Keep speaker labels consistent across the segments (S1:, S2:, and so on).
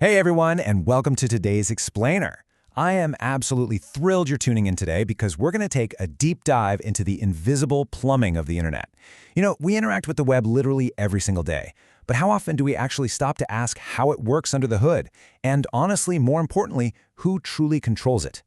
S1: Hey everyone, and welcome to today's Explainer. I am absolutely thrilled you're tuning in today because we're going to take a deep dive into the invisible plumbing of the internet. We interact with the web literally every single day, but how often do we actually stop to ask how it works under the hood? And honestly, more importantly, who truly controls it?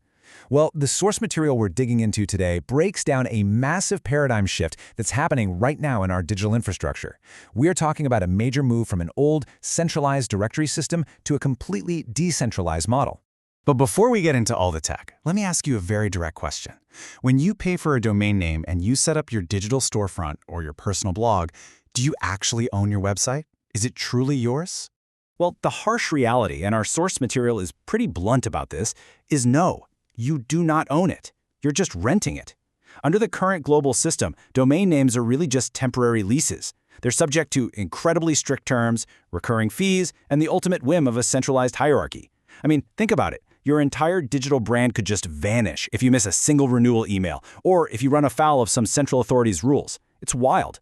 S1: Well, the source material we're digging into today breaks down a massive paradigm shift that's happening right now in our digital infrastructure. We are talking about a major move from an old, centralized directory system to a completely decentralized model.
S2: But before we get into all the tech, let me ask you a very direct question. When you pay for a domain name and you set up your digital storefront or your personal blog, do you actually own your website? Is it truly yours?
S3: Well, the harsh reality, and our source material is pretty blunt about this, is no. You do not own it. You're just renting it. Under the current global system, domain names are really just temporary leases. They're subject to incredibly strict terms, recurring fees, and the ultimate whim of a centralized hierarchy. I mean, think about it. Your entire digital brand could just vanish if you miss a single renewal email, or if you run afoul of some central authority's rules. It's wild.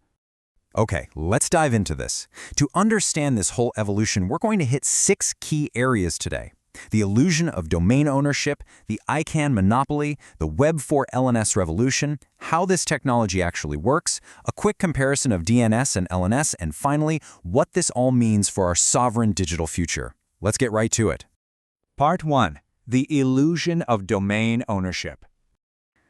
S1: Okay, let's dive into this. To understand this whole evolution, we're going to hit 6 key areas today. The illusion of domain ownership, the ICANN monopoly, the Web4 LNS revolution, how this technology actually works, a quick comparison of DNS and LNS, and finally, what this all means for our sovereign digital future. Let's get right to it.
S4: Part 1. The illusion of domain ownership.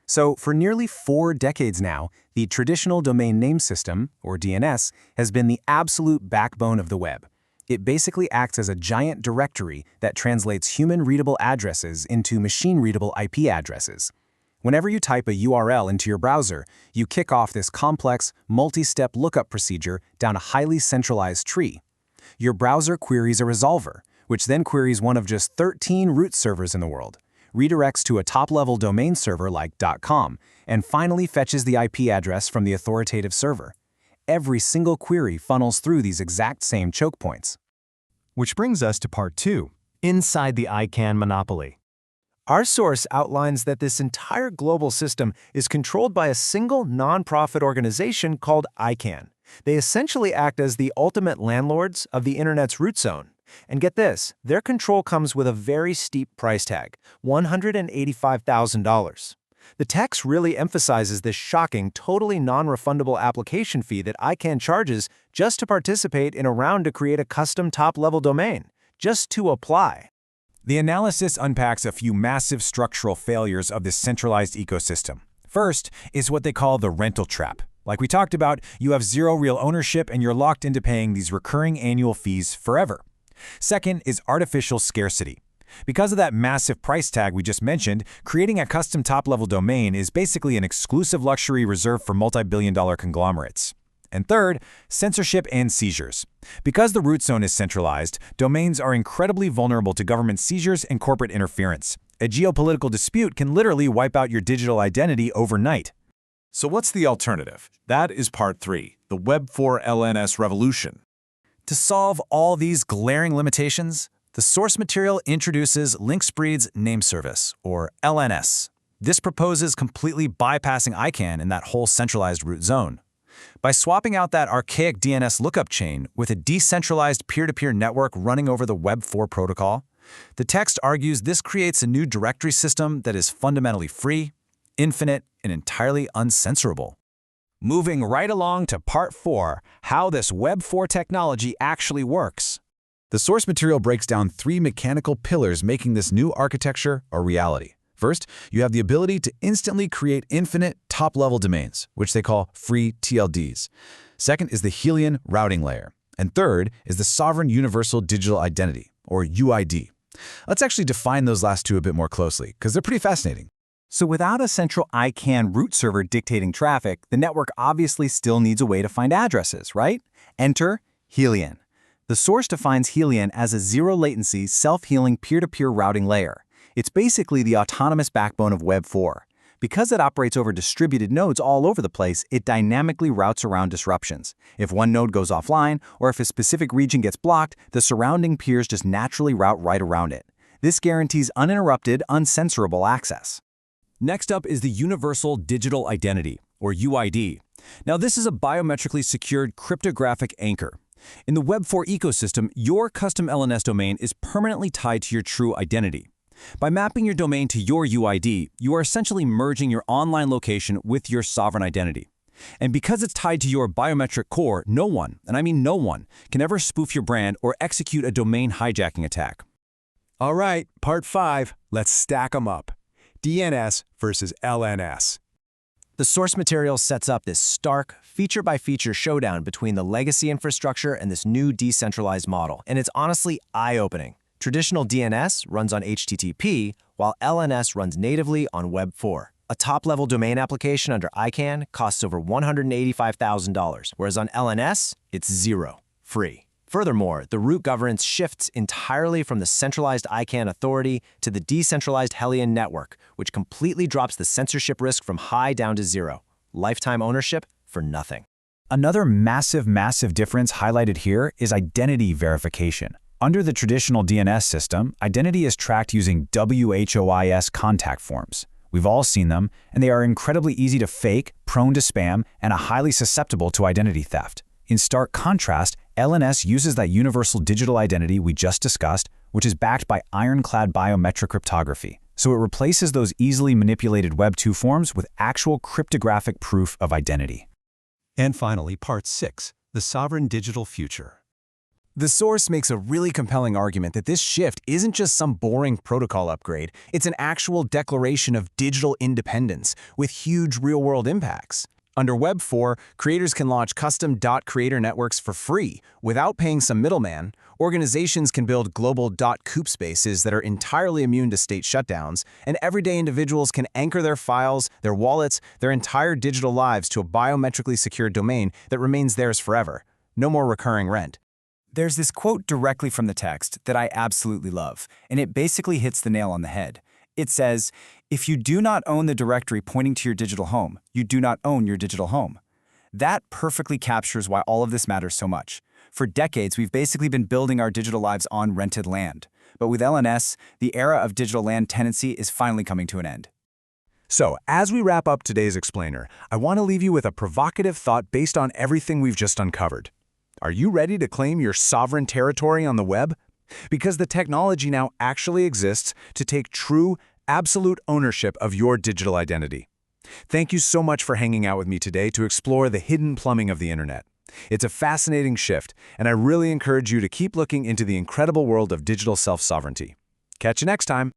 S1: So, for nearly 4 decades now, the traditional domain name system, or DNS, has been the absolute backbone of the web. It basically acts as a giant directory that translates human-readable addresses into machine-readable IP addresses. Whenever you type a URL into your browser, you kick off this complex, multi-step lookup procedure down a highly centralized tree. Your browser queries a resolver, which then queries one of just 13 root servers in the world, redirects to a top-level domain server like .com, and finally fetches the IP address from the authoritative server. Every single query funnels through these exact same choke points.
S5: Which brings us to Part 2, inside the ICANN monopoly.
S1: Our source outlines that this entire global system is controlled by a single nonprofit organization called ICANN. They essentially act as the ultimate landlords of the internet's root zone. And get this, their control comes with a very steep price tag, $185,000. The text really emphasizes this shocking, totally non-refundable application fee that ICANN charges just to participate in a round to create a custom top-level domain, just to apply. The analysis unpacks a few massive structural failures of this centralized ecosystem. First is what they call the rental trap. Like we talked about, you have zero real ownership and you're locked into paying these recurring annual fees forever. Second is artificial scarcity. Because of that massive price tag we just mentioned, creating a custom top-level domain is basically an exclusive luxury reserved for multi-billion-dollar conglomerates. And third, censorship and seizures. Because the root zone is centralized, domains are incredibly vulnerable to government seizures and corporate interference. A geopolitical dispute can literally wipe out your digital identity overnight.
S6: So what's the alternative? That is Part 3, the Web4 LNS revolution.
S1: To solve all these glaring limitations, the source material introduces Linkspreed's Name Service, or LNS. This proposes completely bypassing ICANN in that whole centralized root zone. By swapping out that archaic DNS lookup chain with a decentralized peer-to-peer network running over the Web4 protocol, the text argues this creates a new directory system that is fundamentally free, infinite, and entirely uncensorable.
S4: Moving right along to Part 4, how this Web4 technology actually works.
S6: The source material breaks down 3 mechanical pillars making this new architecture a reality. First, you have the ability to instantly create infinite top-level domains, which they call FreeTLDs. Second is the HELION routing layer. And third is the Sovereign Universal Digital Identity, or UID. Let's actually define those last 2 a bit more closely, because they're pretty fascinating.
S3: So without a central ICANN root server dictating traffic, the network obviously still needs a way to find addresses, right? Enter HELION. The source defines HELION as a zero-latency, self-healing peer-to-peer routing layer. It's basically the autonomous backbone of Web4. Because it operates over distributed nodes all over the place, it dynamically routes around disruptions. If one node goes offline, or if a specific region gets blocked, the surrounding peers just naturally route right around it. This guarantees uninterrupted, uncensorable access.
S1: Next up is the Universal Digital Identity, or UID. Now, this is a biometrically secured cryptographic anchor.
S3: In the Web4 ecosystem, your custom LNS domain is permanently tied to your true identity. By mapping your domain to your UID, you are essentially merging your online location with your sovereign identity. And because it's tied to your biometric core, no one, and I mean no one, can ever spoof your brand or execute a domain hijacking attack.
S1: All right, part 5. Let's stack them up. DNS versus LNS. The source material sets up this stark, feature-by-feature showdown between the legacy infrastructure and this new decentralized model, and it's honestly eye-opening. Traditional DNS runs on HTTP, while LNS runs natively on Web4. A top-level domain application under ICANN costs over $185,000, whereas on LNS, it's zero, free. Furthermore, the root governance shifts entirely from the centralized ICANN authority to the decentralized HELION network, which completely drops the censorship risk from high down to zero. Lifetime ownership for nothing.
S3: Another massive difference highlighted here is identity verification. Under the traditional DNS system, identity is tracked using WHOIS contact forms. We've all seen them, and they are incredibly easy to fake, prone to spam, and are highly susceptible to identity theft. In stark contrast, LNS uses that universal digital identity we just discussed, which is backed by ironclad biometric cryptography. So it replaces those easily manipulated Web2 forms with actual cryptographic proof of identity.
S5: And finally, part 6, the sovereign digital future.
S1: The source makes a really compelling argument that this shift isn't just some boring protocol upgrade, it's an actual declaration of digital independence with huge real-world impacts. Under Web4, creators can launch custom .creator networks for free without paying some middleman. Organizations can build global .coop spaces that are entirely immune to state shutdowns, and everyday individuals can anchor their files, their wallets, their entire digital lives to a biometrically secure domain that remains theirs forever. No more recurring rent.
S3: There's this quote directly from the text that I absolutely love, and it basically hits the nail on the head. It says, "If you do not own the directory pointing to your digital home, you do not own your digital home." That perfectly captures why all of this matters so much. For decades, we've basically been building our digital lives on rented land. But with LNS, the era of digital land tenancy is finally coming to an end.
S1: So, as we wrap up today's explainer, I want to leave you with a provocative thought based on everything we've just uncovered. Are you ready to claim your sovereign territory on the web? Because the technology now actually exists to take true, absolute ownership of your digital identity. Thank you so much for hanging out with me today to explore the hidden plumbing of the internet. It's a fascinating shift, and I really encourage you to keep looking into the incredible world of digital self-sovereignty. Catch you next time.